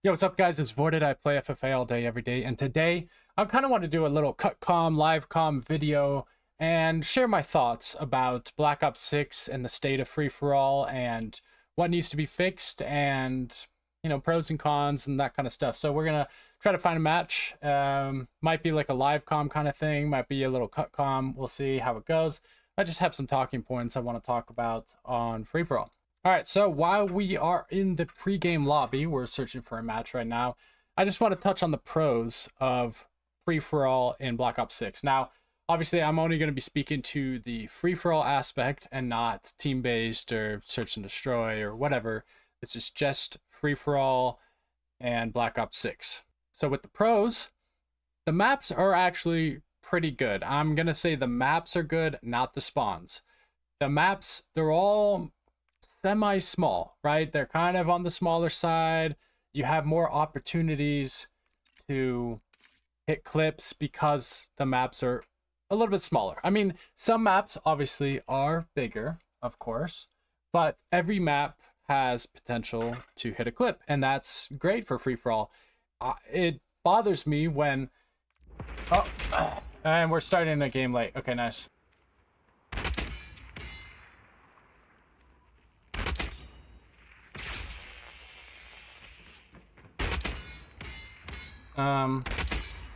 Yo, what's up, guys? It's Vorted. I play FFA all day, every day. And today, I kind of want to do a little live com video and share my thoughts about Black Ops 6 and the state of free-for-all and what needs to be fixed and, pros and cons and that kind of stuff. So we're going to try to find a match. Might be like a live com kind of thing. Might be a little cut com. We'll see how it goes. I just have some talking points I want to talk about on free-for-all. All right, so while we are in the pre-game lobby, we're searching for a match right now. I just want to touch on the pros of free-for-all in Black Ops 6. Now, obviously, I'm only going to be speaking to the free-for-all aspect and not team-based or search and destroy or whatever. This is just free-for-all and Black Ops 6. So with the pros, the maps are actually pretty good. I'm going to say the maps are good, not the spawns. The maps, they're all semi-small, right? They're kind of on the smaller side. You have more opportunities to hit clips because the maps are a little bit smaller. I mean, some maps obviously are bigger, of course, but every map has potential to hit a clip, and that's great for free-for-all. It bothers me when... Oh, and we're starting a game late. Okay, nice.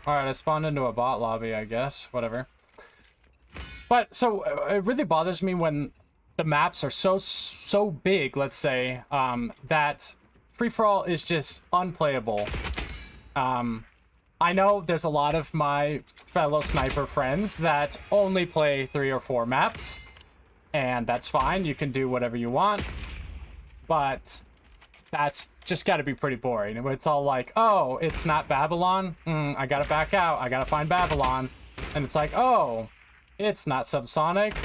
Alright, I spawned into a bot lobby, I guess. Whatever. But, so, it really bothers me when the maps are so big, let's say, that free-for-all is just unplayable. I know there's a lot of my fellow sniper friends that only play 3 or 4 maps, and that's fine. You can do whatever you want. But that's just got to be pretty boring. It's all like, oh, it's not Babylon. I gotta back out. I gotta find Babylon. And it's like, oh, it's not Subsonic.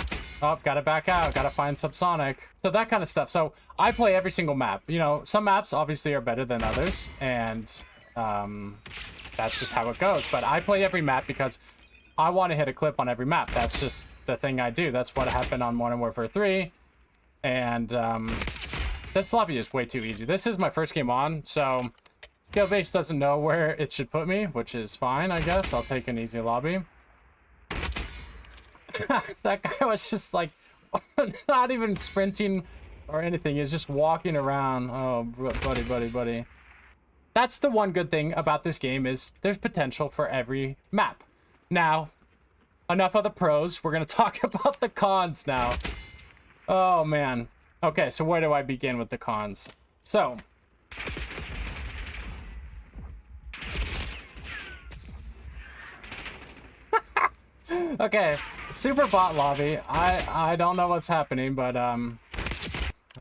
Oh, gotta back out. Gotta find Subsonic. So that kind of stuff. So I play every single map. You know, some maps obviously are better than others. And that's just how it goes. But I play every map because I want to hit a clip on every map. That's just the thing I do. That's what happened on Modern Warfare 3. And this lobby is way too easy. This is my first game on, so skill base doesn't know where it should put me, which is fine, I guess. I'll take an easy lobby. That guy was just like not even sprinting or anything. He's just walking around. Oh, buddy. That's the one good thing about this game is there's potential for every map. Now, enough of the pros. We're going to talk about the cons now. Oh, man. Okay, so where do I begin with the cons? So, okay, super bot lobby. I don't know what's happening, but all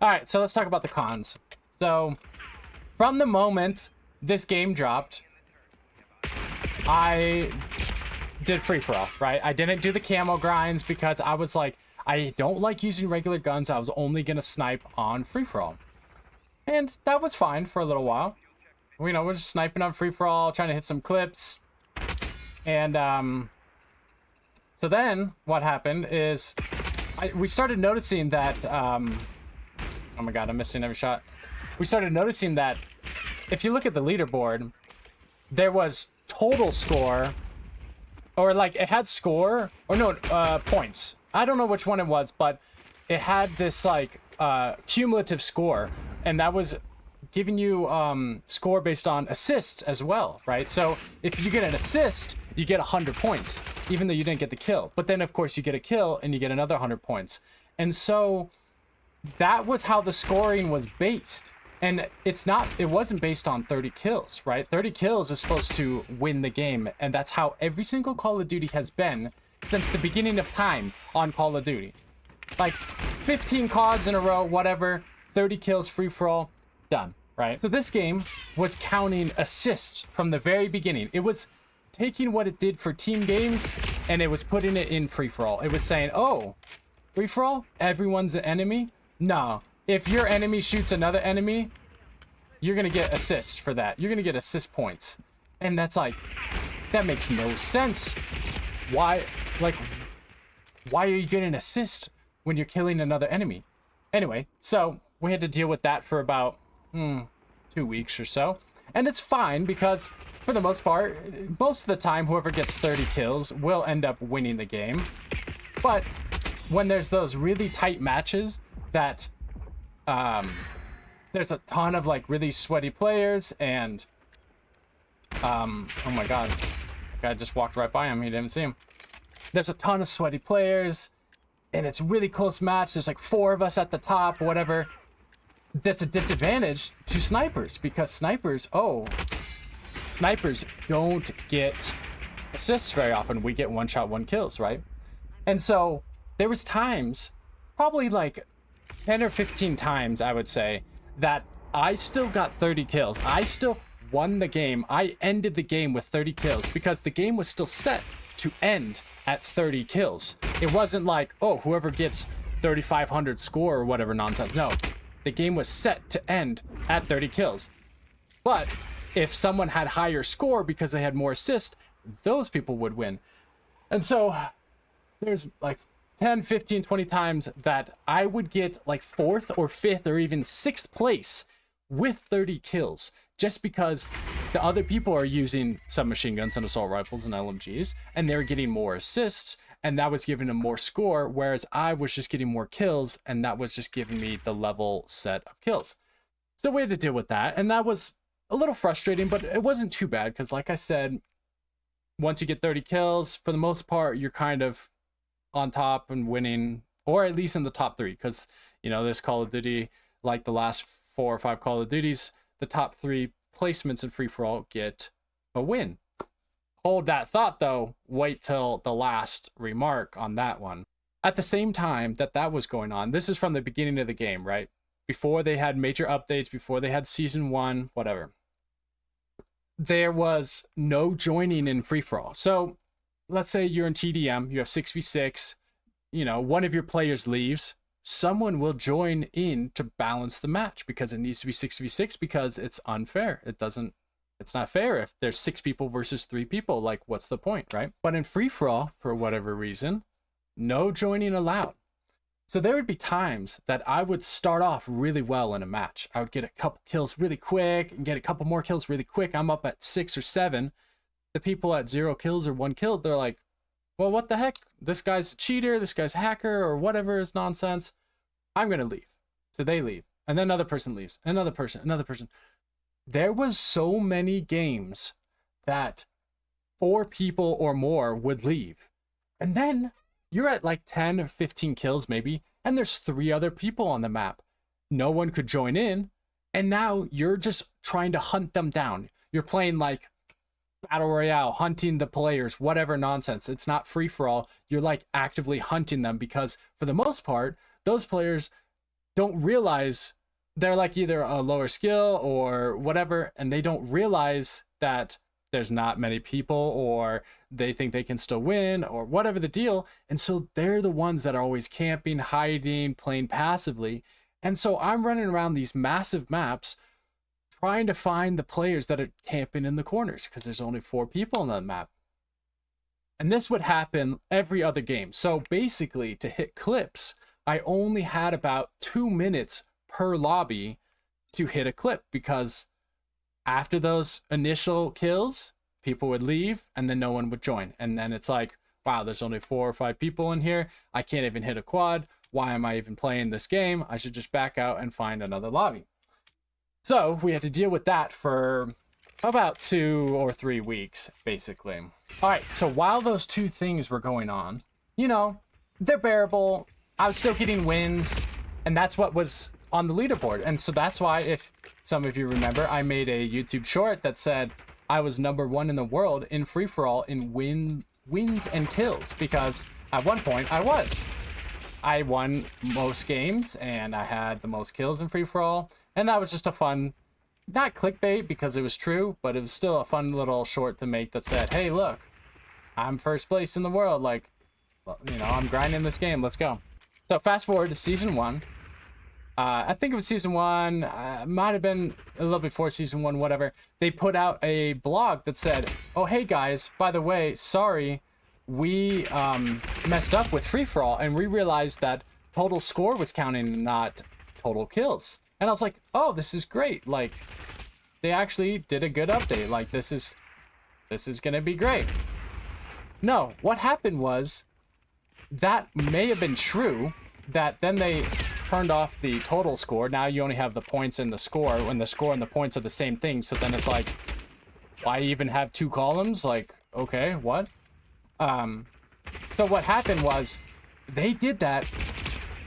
right, so let's talk about the cons. So, from the moment this game dropped, I did free-for-all, right? I didn't do the camo grinds because I was like, I don't like using regular guns. I was only going to snipe on free-for-all. And that was fine for a little while. You know, we're just sniping on free-for-all, trying to hit some clips. And, so then what happened is we started noticing that, oh my God, I'm missing every shot. We started noticing that if you look at the leaderboard, there was total score, or like it had score, or no, points. I don't know which one it was, but it had this like cumulative score, and that was giving you score based on assists as well, right? So if you get an assist, you get 100 points, even though you didn't get the kill. But then of course you get a kill and you get another 100 points. And so that was how the scoring was based. And it wasn't based on 30 kills, right? 30 kills is supposed to win the game, and that's how every single Call of Duty has been since the beginning of time on Call of Duty. Like 15 CODs in a row, whatever, 30 kills, free-for-all, done, right? So this game was counting assists from the very beginning. It was taking what it did for team games and it was putting it in free-for-all. It was saying, oh, free-for-all? Everyone's an enemy? No. If your enemy shoots another enemy, you're gonna get assists for that. You're gonna get assist points. And that's like, that makes no sense. Why are you getting an assist when you're killing another enemy? Anyway, so we had to deal with that for about 2 weeks or so. And it's fine because for the most part, most of the time, whoever gets 30 kills will end up winning the game. But when there's those really tight matches that there's a ton of like really sweaty players and oh my god, the guy just walked right by him, he didn't see him. There's a ton of sweaty players and it's a really close match, there's like 4 of us at the top, whatever. That's a disadvantage to snipers because snipers don't get assists very often. We get 1-shot 1 kills, right? And so there was times, probably like 10 or 15 times, I would say, that I still got 30 kills. I still won the game. I ended the game with 30 kills because the game was still set to end at 30 kills. It wasn't like, oh, whoever gets 3,500 score or whatever nonsense. No, the game was set to end at 30 kills. But if someone had higher score because they had more assists, those people would win. And so there's like 10, 15, 20 times that I would get like 4th or 5th or even 6th place with 30 kills just because the other people are using submachine guns and assault rifles and LMGs and they're getting more assists and that was giving them more score, whereas I was just getting more kills and that was just giving me the level set of kills. So we had to deal with that, and that was a little frustrating, but it wasn't too bad because like I said, once you get 30 kills, for the most part, you're kind of on top and winning, or at least in the top 3, because you know this Call of Duty, like the last 4 or 5 Call of Duties, the top 3 placements in free-for-all get a win. Hold that thought though, wait till the last remark on that one. At the same time that was going on, this is from the beginning of the game, right? Before they had major updates, before they had season 1, whatever, there was no joining in free-for-all. So let's say you're in TDM, you have 6v6, you know, one of your players leaves, someone will join in to balance the match because it needs to be 6v6 because it's unfair. It's not fair if there's 6 people versus 3 people. Like, what's the point, right? But in free-for-all, for whatever reason, no joining allowed. So there would be times that I would start off really well in a match. I would get a couple kills really quick and get a couple more kills really quick. I'm up at 6 or 7. The people at 0 kills or 1 kill, they're like, well, what the heck? This guy's a cheater, this guy's a hacker, or whatever is nonsense. I'm going to leave. So they leave. And then another person leaves. Another person. There was so many games that 4 people or more would leave. And then you're at like 10 or 15 kills maybe, and there's 3 other people on the map. No one could join in, and now you're just trying to hunt them down. You're playing like Battle Royale, hunting the players, whatever nonsense. It's not free-for-all. You're like actively hunting them because for the most part, those players don't realize they're like either a lower skill or whatever, and they don't realize that there's not many people, or they think they can still win, or whatever the deal. And so they're the ones that are always camping, hiding, playing passively. And so I'm running around these massive maps trying to find the players that are camping in the corners because there's only 4 people on the map. And this would happen every other game. So basically, to hit clips, I only had about 2 minutes per lobby to hit a clip because after those initial kills, people would leave and then no one would join. And then it's like, wow, there's only 4 or 5 people in here. I can't even hit a quad. Why am I even playing this game? I should just back out and find another lobby. So we had to deal with that for about 2 or 3 weeks, basically. All right, so while those 2 things were going on, you know, they're bearable. I was still getting wins, and that's what was on the leaderboard. And so that's why, if some of you remember, I made a YouTube short that said I was #1 in the world in free-for-all in wins and kills, because at one point I won most games and I had the most kills in free-for-all, and that was just a fun, not clickbait because it was true, but it was still a fun little short to make that said, hey, look, I'm first place in the world, like, you know, I'm grinding this game, let's go. So fast forward to season 1. I think it was season 1, might have been a little before season 1, whatever. They put out a blog that said, oh, hey guys, by the way, sorry, we messed up with free-for-all, and we realized that total score was counting, not total kills. And I was like, oh, this is great. Like, they actually did a good update. Like, this is gonna be great. No, what happened was, that may have been true, that then they turned off the total score. Now you only have the points and the score, when the score and the points are the same thing. So then it's like, why even have two columns? Like, okay, what? So what happened was, they did that.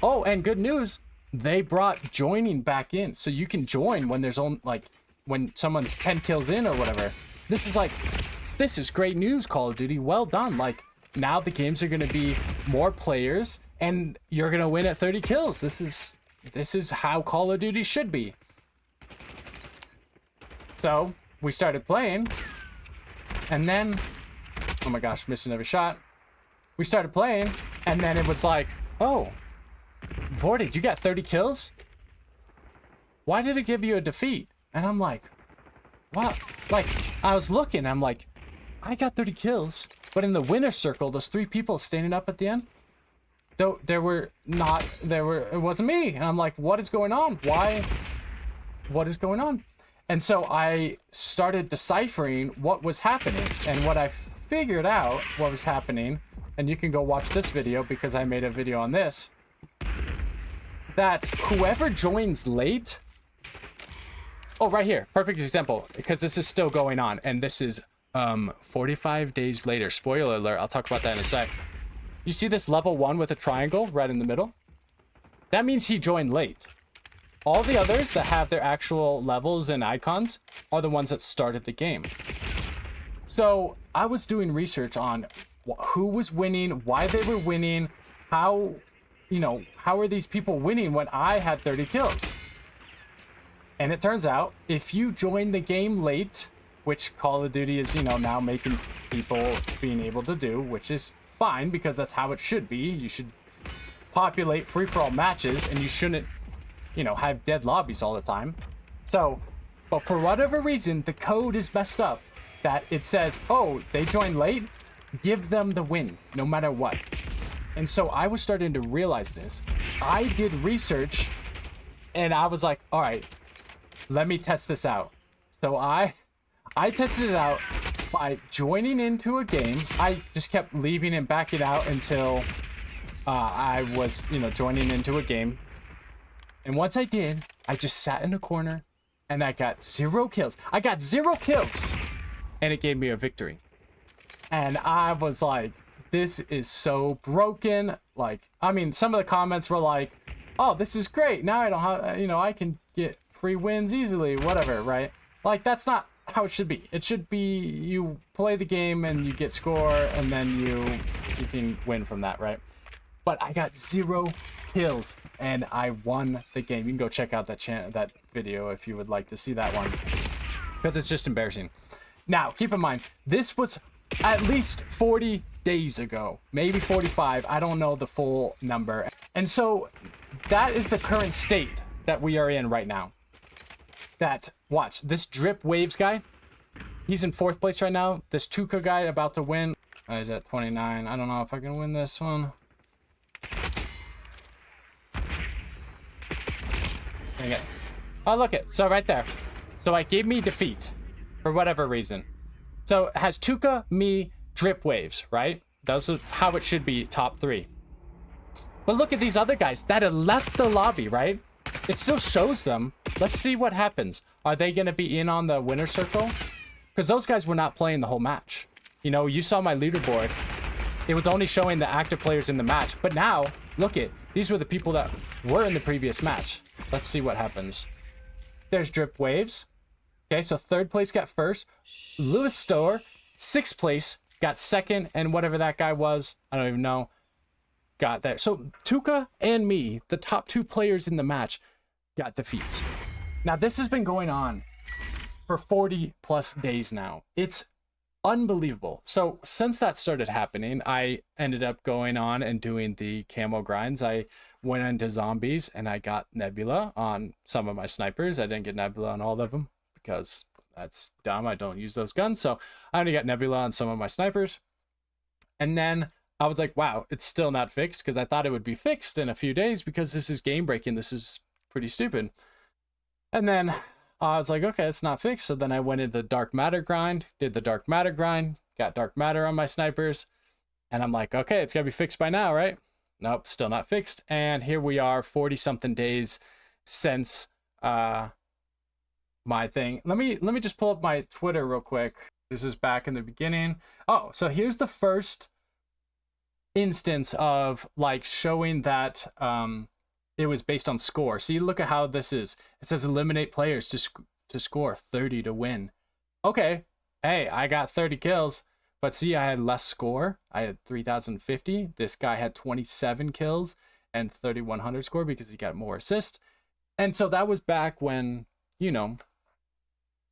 Oh, and good news, they brought joining back in. So you can join when there's only, like, when someone's 10 kills in or whatever. This is great news, Call of Duty. Well done. Like, now the games are going to be more players, and you're going to win at 30 kills. This is how Call of Duty should be. So, we started playing, and then, oh my gosh, missing every shot. We started playing, and then it was like, oh, Vorted, you got 30 kills? Why did it give you a defeat? And I'm like, what? Like, I was looking, I'm like, I got 30 kills, but in the winner's circle, those 3 people standing up at the end, though it wasn't me. And I'm like, what is going on? Why? What is going on? And so I started deciphering what was happening, and what I figured out what was happening, and you can go watch this video because I made a video on this, that whoever joins late, oh, right here, perfect example, because this is still going on, and this is 45 days later. Spoiler alert, I'll talk about that in a sec. You see this level 1 with a triangle right in the middle? That means he joined late. All the others that have their actual levels and icons are the ones that started the game. So I was doing research on who was winning, why they were winning, how are these people winning when I had 30 kills? And it turns out, if you join the game late, which Call of Duty is, now making people being able to do, which is fine because that's how it should be. You should populate free-for-all matches, and you shouldn't, have dead lobbies all the time. So, but for whatever reason, the code is messed up, that it says, oh, they joined late, give them the win, no matter what. And so I was starting to realize this. I did research, and I was like, all right, let me test this out. So I tested it out by joining into a game. I just kept leaving and backing out until I was, joining into a game. And once I did, I just sat in a corner and I got 0 kills. I got 0 kills, and it gave me a victory. And I was like, this is so broken. Like, I mean, some of the comments were like, oh, this is great. Now I don't have, I can get free wins easily, whatever, right? Like, that's not how it should be. It should be you play the game and you get score, and then you can win from that, right? But I got 0 kills and I won the game. You can go check out that video if you would like to see that one, because it's just embarrassing. Now, keep in mind, this was at least 40 days ago, maybe 45. I don't know the full number. And so that is the current state that we are in right now. That, watch, this Drip Waves guy, he's in 4th place right now. This Tuca guy about to win, he's at 29. I don't know if I can win this one. Dang it. Oh, look it. So right there. So it gave me defeat for whatever reason. So it has Tuca, me, Drip Waves, right? Those are how it should be, top 3. But look at these other guys that have left the lobby, right? It still shows them. Let's see what happens. Are they going to be in on the winner circle? Because those guys were not playing the whole match. You saw my leaderboard. It was only showing the active players in the match. But now, look it. These were the people that were in the previous match. Let's see what happens. There's Drip Waves. Okay, so 3rd place got 1st. Lewis Stower, 6th place, got 2nd. And whatever that guy was, I don't even know, got there. So Tuca and me, the top 2 players in the match, got defeats. Now, this has been going on for 40 plus days now. It's unbelievable. So since that started happening, I ended up going on and doing the camo grinds. I went into zombies and I got Nebula on some of my snipers. I didn't get Nebula on all of them because that's dumb. I don't use those guns. So I only got Nebula on some of my snipers. And then I was like, wow, it's still not fixed, because I thought it would be fixed in a few days because this is game breaking. This is pretty stupid. And then I was like, okay, it's not fixed. So then I went into the dark matter grind, did the dark matter grind, got dark matter on my snipers. And I'm like, okay, it's gotta be fixed by now, right? Nope, still not fixed. And here we are 40 something days since my thing. Let me just pull up my Twitter real quick. This is back in the beginning. Oh, so here's the first instance of like showing that it was based on score. See, look at how this is. It says eliminate players to score 30 to win. Okay, hey, I got 30 kills, but see, I had less score. I had 3,050. This guy had 27 kills and 3,100 score because he got more assists. And so that was back when, you know,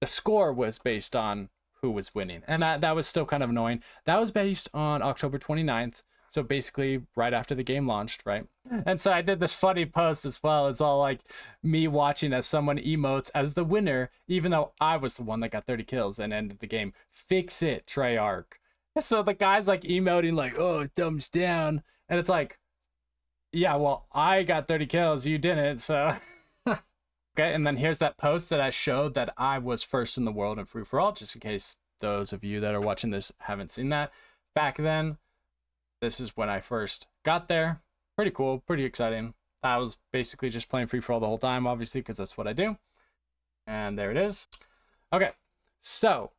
the score was based on who was winning. And that was still kind of annoying. That was based on October 29th. So basically right after the game launched, right? And so I did this funny post as well. It's all like me watching as someone emotes as the winner, even though I was the one that got 30 kills and ended the game. Fix it, Treyarch. So the guy's like emoting like, oh, thumbs down. And it's like, yeah, well, I got 30 kills. You didn't, so... Okay, and then here's that post that I showed that I was first in the world in free-for-all, just in case those of you that are watching this haven't seen that. Back then, this is when I first got there. Pretty cool, pretty exciting. I was basically just playing free-for-all the whole time, obviously, because that's what I do. And there it is. Okay, so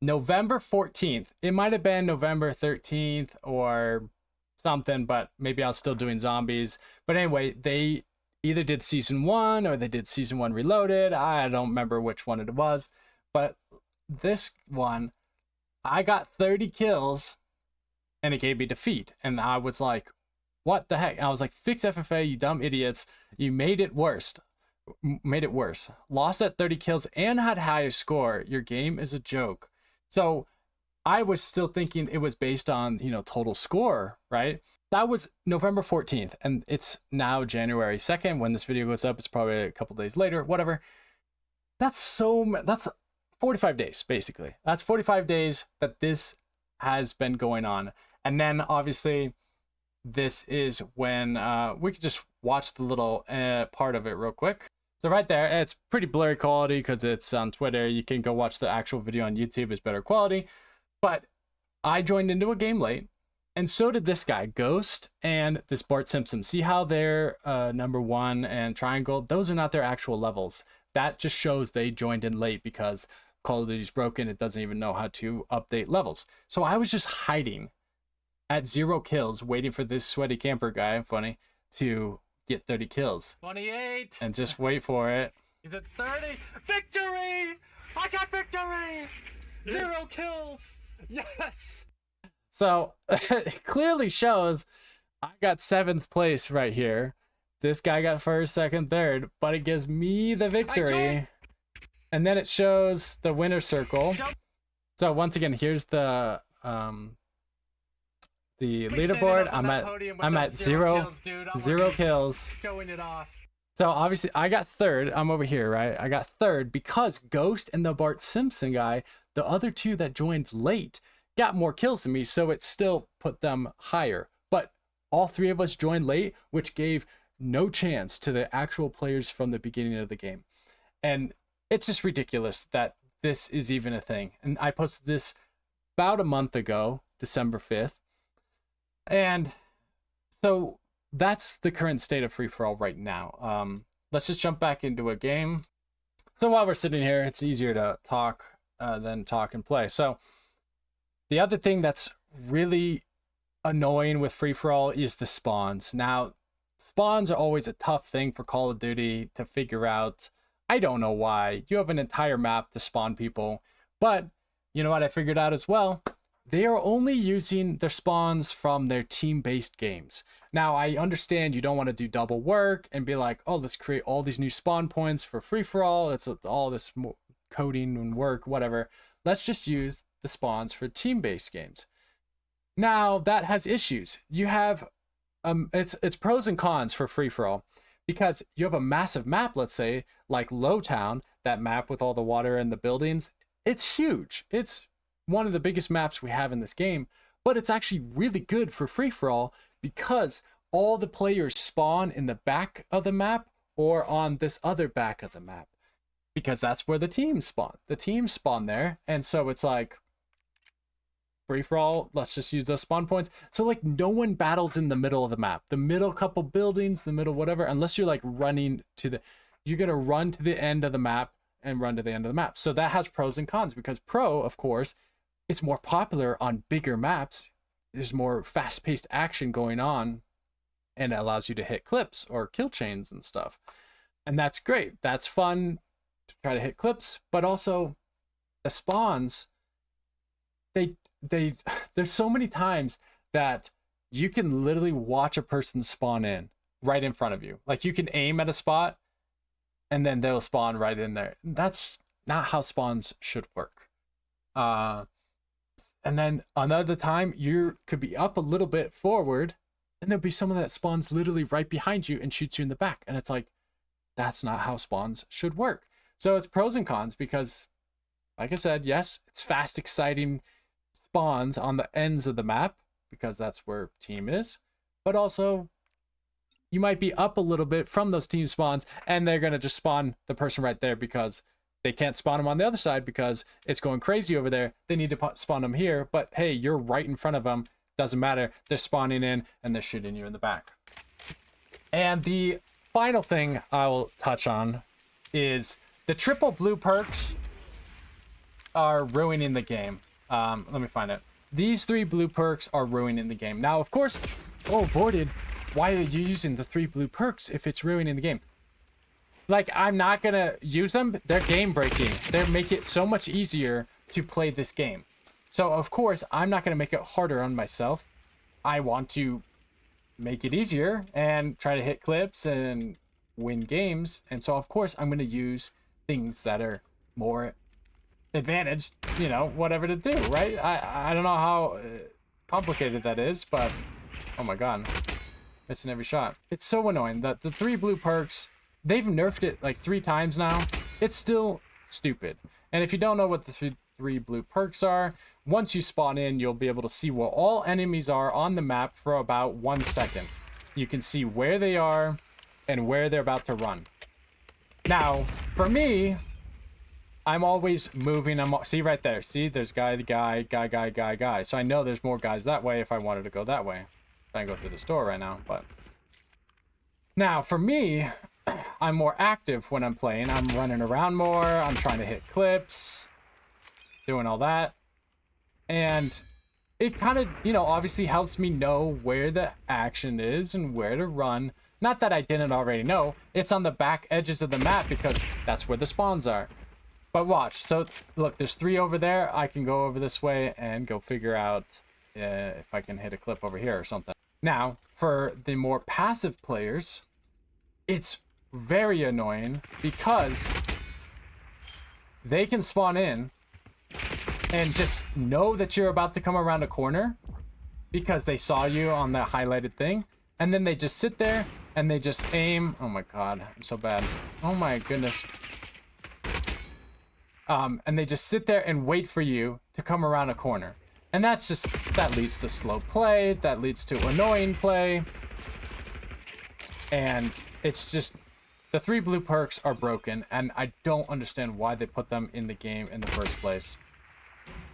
November 14th. It might have been November 13th or something, but maybe I was still doing zombies. But anyway, they either did season 1 or they did season 1 reloaded. I don't remember which one it was, but this one, I got 30 kills and it gave me defeat. And I was like, what the heck? And I was like, fix FFA, you dumb idiots. You made it worse. Lost at 30 kills and had higher score. Your game is a joke. So I was still thinking it was based on, you know, total score, right? That was November 14th, and it's now January 2nd. When this video goes up, it's probably a couple days later, whatever. That's 45 days, basically. That's 45 days that this has been going on. And then, obviously, this is when we could just watch the little part of it real quick. So right there, it's pretty blurry quality because it's on Twitter. You can go watch the actual video on YouTube. It's better quality. But I joined into a game late. And so did this guy, Ghost, and this Bart Simpson. See how they're number 1 and Triangle? Those are not their actual levels. That just shows they joined in late because Call of Duty's broken. It doesn't even know how to update levels. So I was just hiding at 0 kills, waiting for this sweaty camper guy, funny, to get 30 kills. 28! And just wait for it. He's at 30. Victory! I got victory! 0 kills! Yes! So it clearly shows I got 7th place right here. This guy got 1st, 2nd, 3rd, but it gives me the victory. And then it shows the winner circle. So once again, here's the leaderboard. I'm at zero kills. Showing it off. So obviously I got 3rd. I'm over here, right? I got 3rd because Ghost and the Bart Simpson guy, the other 2 that joined late, got more kills than me, so it still put them higher. But all 3 of us joined late, which gave no chance to the actual players from the beginning of the game. And it's just ridiculous that this is even a thing. And I posted this about a month ago, December 5th. And so that's the current state of free-for-all right now. Let's just jump back into a game. So while we're sitting here, it's easier to talk than talk and play. So the other thing that's really annoying with free-for-all is the spawns. Now, spawns are always a tough thing for Call of Duty to figure out. I don't know why. You have an entire map to spawn people. But you know what I figured out as well? They are only using their spawns from their team-based games. Now, I understand you don't want to do double work and be like, oh, let's create all these new spawn points for free-for-all. It's all this coding and work, whatever. Let's just use the spawns for team-based games. Now that has issues. You have it's pros and cons for free-for-all because you have a massive map, let's say like Lowtown, that map with all the water and the buildings. It's huge. It's one of the biggest maps we have in this game, but it's actually really good for free-for-all because all the players spawn in the back of the map or on this other back of the map. because that's where the teams spawn. The teams spawn there, and so it's like free for all. Let's just use those spawn points. So like no one battles in the middle of the map, the middle couple buildings, the middle whatever, unless you're like running to the, you're gonna run to the end of the map and run to the end of the map. So that has pros and cons, because pro, of course, it's more popular on bigger maps. There's more fast-paced action going on, and it allows you to hit clips or kill chains and stuff. And that's great. That's fun to try to hit clips, but also the spawns, there's so many times that you can literally watch a person spawn in right in front of you. Like you can aim at a spot and then they'll spawn right in there. That's not how spawns should work. And then another time you could be up a little bit forward and there'll be someone that spawns literally right behind you and shoots you in the back. And it's like, that's not how spawns should work. So it's pros and cons, because like I said, yes, it's fast, exciting spawns on the ends of the map because that's where team is, but also you might be up a little bit from those team spawns and they're going to just spawn the person right there because they can't spawn them on the other side because it's going crazy over there. They need to spawn them here, but hey, you're right in front of them. Doesn't matter. They're spawning in and they're shooting you in the back. And the final thing I will touch on is the triple blue perks are ruining the game. Let me find it. These 3 blue perks are ruining the game. Now, of course, oh, Vorted, why are you using the 3 blue perks if it's ruining the game? Like, I'm not gonna use them. They're game breaking. They make it so much easier to play this game. So, of course, I'm not gonna make it harder on myself. I want to make it easier and try to hit clips and win games. And so, of course, I'm gonna use things that are more advantaged, you know, whatever to do, right? I don't know how complicated that is, but oh my god, missing every shot. It's so annoying that the 3 blue perks, they've nerfed it like 3 times now. It's still stupid. And if you don't know what the 3 blue perks are, once you spawn in, you'll be able to see where all enemies are on the map for about 1 second. You can see where they are and where they're about to run. Now, for me, I'm always moving. See right there. See, there's guy. So I know there's more guys that way if I wanted to go that way. I can go through the store right now, but now for me, I'm more active when I'm playing. I'm running around more. I'm trying to hit clips, doing all that. And it kind of, you know, obviously helps me know where the action is and where to run. Not that I didn't already know. It's on the back edges of the map because that's where the spawns are. But watch, so look, there's 3 over there. I can go over this way and go figure out if I can hit a clip over here or something. Now, for the more passive players, it's very annoying because they can spawn in and just know that you're about to come around a corner because they saw you on the highlighted thing. And then they just sit there and they just aim. Oh my god, I'm so bad. Oh my goodness. And they just sit there and wait for you to come around a corner. And that's just, that leads to slow play, that leads to annoying play. And it's just, the 3 blue perks are broken, and I don't understand why they put them in the game in the first place.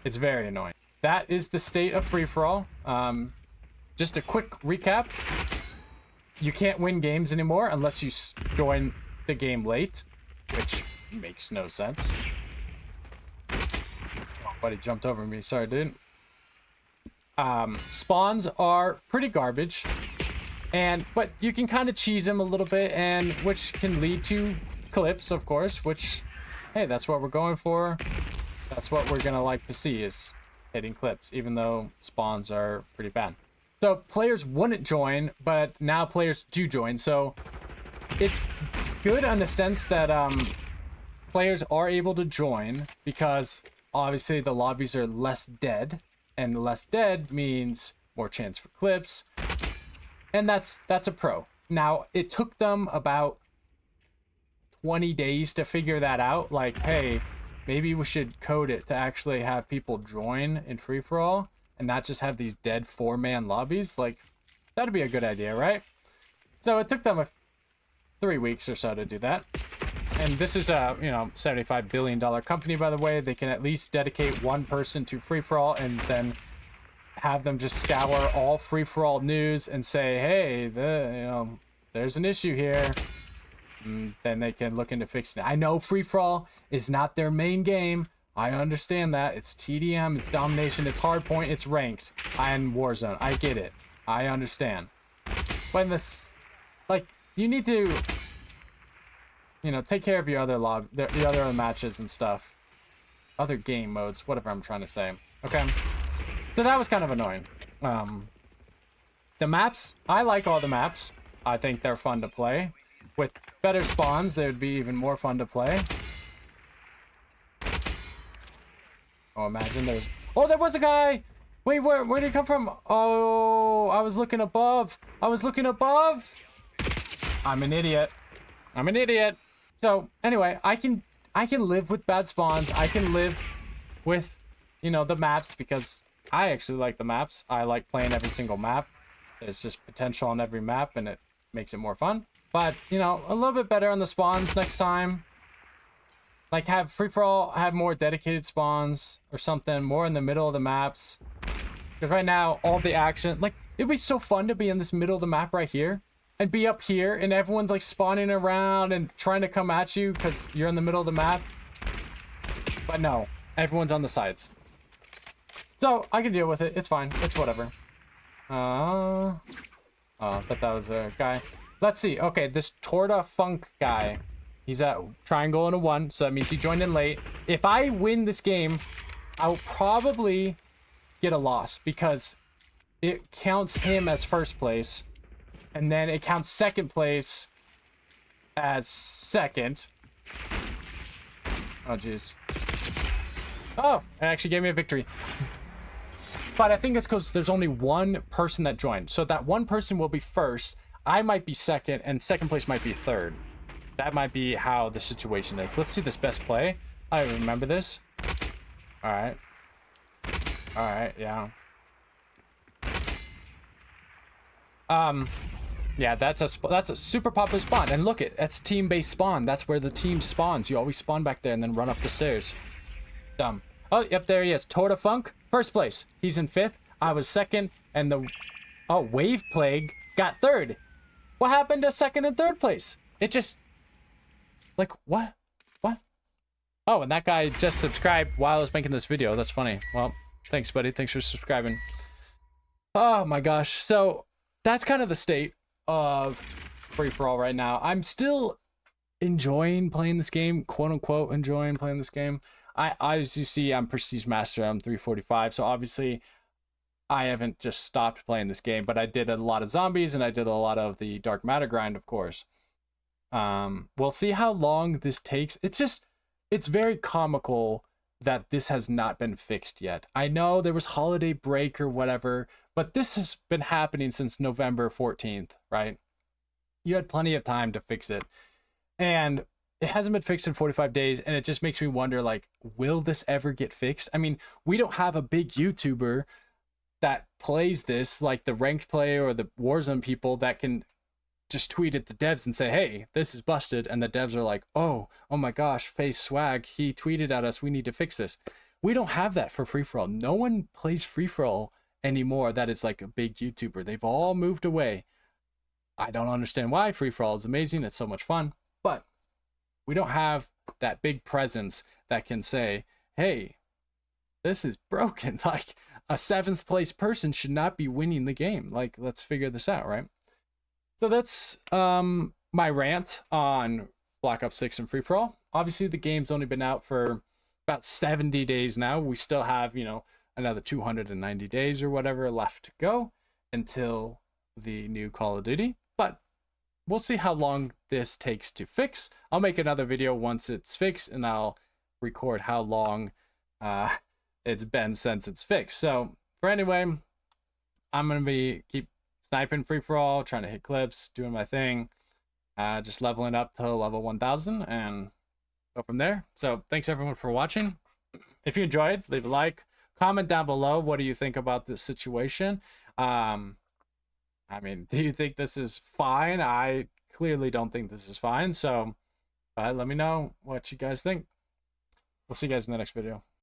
It's very annoying. That is the state of free-for-all. Just a quick recap. You can't win games anymore unless you join the game late, which makes no sense. Buddy jumped over me. Sorry, dude. Spawns are pretty garbage, but you can kind of cheese them a little bit, and which can lead to clips, of course. Which, hey, that's what we're going for. That's what we're gonna like to see, is hitting clips, even though spawns are pretty bad. So players wouldn't join, but now players do join. So it's good in the sense that players are able to join because obviously the lobbies are less dead, and less dead means more chance for clips, and that's a pro. Now, it took them about 20 days to figure that out. Like, hey, maybe we should code it to actually have people join in free-for-all and not just have these dead 4-man lobbies. Like, that'd be a good idea, right? So it took them 3 weeks or so to do that. And this is a, you know, $75 billion company, by the way. They can at least dedicate one person to free-for-all and then have them just scour all free-for-all news and say, hey, there's an issue here. And then they can look into fixing it. I know free-for-all is not their main game. I understand that. It's TDM, it's domination, it's hardpoint, it's ranked, and Warzone. I get it. I understand. But in this, like, you need to, you know, take care of your other your other matches and stuff. Other game modes, whatever I'm trying to say. Okay. So that was kind of annoying. The maps, I like all the maps. I think they're fun to play. With better spawns, they would be even more fun to play. Oh, imagine there's... Oh, there was a guy! Wait, where did he come from? Oh, I was looking above. I was looking above! I'm an idiot. I'm an idiot. So, anyway, I can live with bad spawns. I can live with, you know, the maps because I actually like the maps. I like playing every single map. There's just potential on every map and it makes it more fun. But, you know, a little bit better on the spawns next time. Like, have free-for-all, have more dedicated spawns or something, more in the middle of the maps. Because right now, all the action, like, it'd be so fun to be in this middle of the map right here. And be up here, and everyone's, like, spawning around and trying to come at you because you're in the middle of the map. But no, everyone's on the sides. So, I can deal with it. It's fine. It's whatever. Oh, but that was a guy. Let's see. Okay, this Torta Funk guy. He's at triangle and a 1, so that means he joined in late. If I win this game, I'll probably get a loss because it counts him as first place, and then it counts second place as second. Oh, jeez. Oh, it actually gave me a victory. But I think it's because there's only one person that joined. So that one person will be first. I might be second, and second place might be third. That might be how the situation is. Let's see this best play. I remember this. All right. All right, yeah. Yeah, that's a super popular spawn. And look, that's team-based spawn. That's where the team spawns. You always spawn back there and then run up the stairs. Dumb. Oh, yep, there he is. Torta Funk, first place. He's in 5th. I was 2nd, and the Wave Plague got 3rd. What happened to 2nd and 3rd place? It just... Like, what? What? Oh, and that guy just subscribed while I was making this video. That's funny. Well, thanks, buddy. Thanks for subscribing. Oh, my gosh. So, that's kind of the state of free-for-all right now. I'm still enjoying playing this game. Quote-unquote enjoying playing this game. As you see, I'm Prestige Master. I'm 345. So, obviously, I haven't just stopped playing this game. But I did a lot of zombies, and I did a lot of the Dark Matter grind, of course. We'll see how long this takes. It's very comical that this has not been fixed yet. I know there was holiday break or whatever, but this has been happening since November 14th, right? You had plenty of time to fix it. And it hasn't been fixed in 45 days, and it just makes me wonder, like, will this ever get fixed? I mean, we don't have a big YouTuber that plays this, like the ranked player or the Warzone people that can just tweet at the devs and say, hey, this is busted, and the devs are like, oh my gosh, face swag, he tweeted at us, we need to fix this. We don't have that for free-for-all. No one plays free-for-all anymore that is like a big YouTuber. They've all moved away. I don't understand why. Free-for-all is amazing, it's so much fun, but we don't have that big presence that can say, hey, this is broken. Like, a 7th place person should not be winning the game. Like, let's figure this out, right? So that's my rant on Black Ops 6 and free-for-all. Obviously, the game's only been out for about 70 days now. We still have, you know, another 290 days or whatever left to go until the new Call of Duty. But we'll see how long this takes to fix. I'll make another video once it's fixed, and I'll record how long it's been since it's fixed. So, for anyway, I'm going to keep sniping free-for-all, trying to hit clips, doing my thing, just leveling up to level 1000 and go from there. So thanks everyone for watching. If you enjoyed, leave a like, comment down below, what do you think about this situation? I mean, do you think this is fine? I clearly don't think this is fine, so But let me know what you guys think. We'll see you guys in the next video.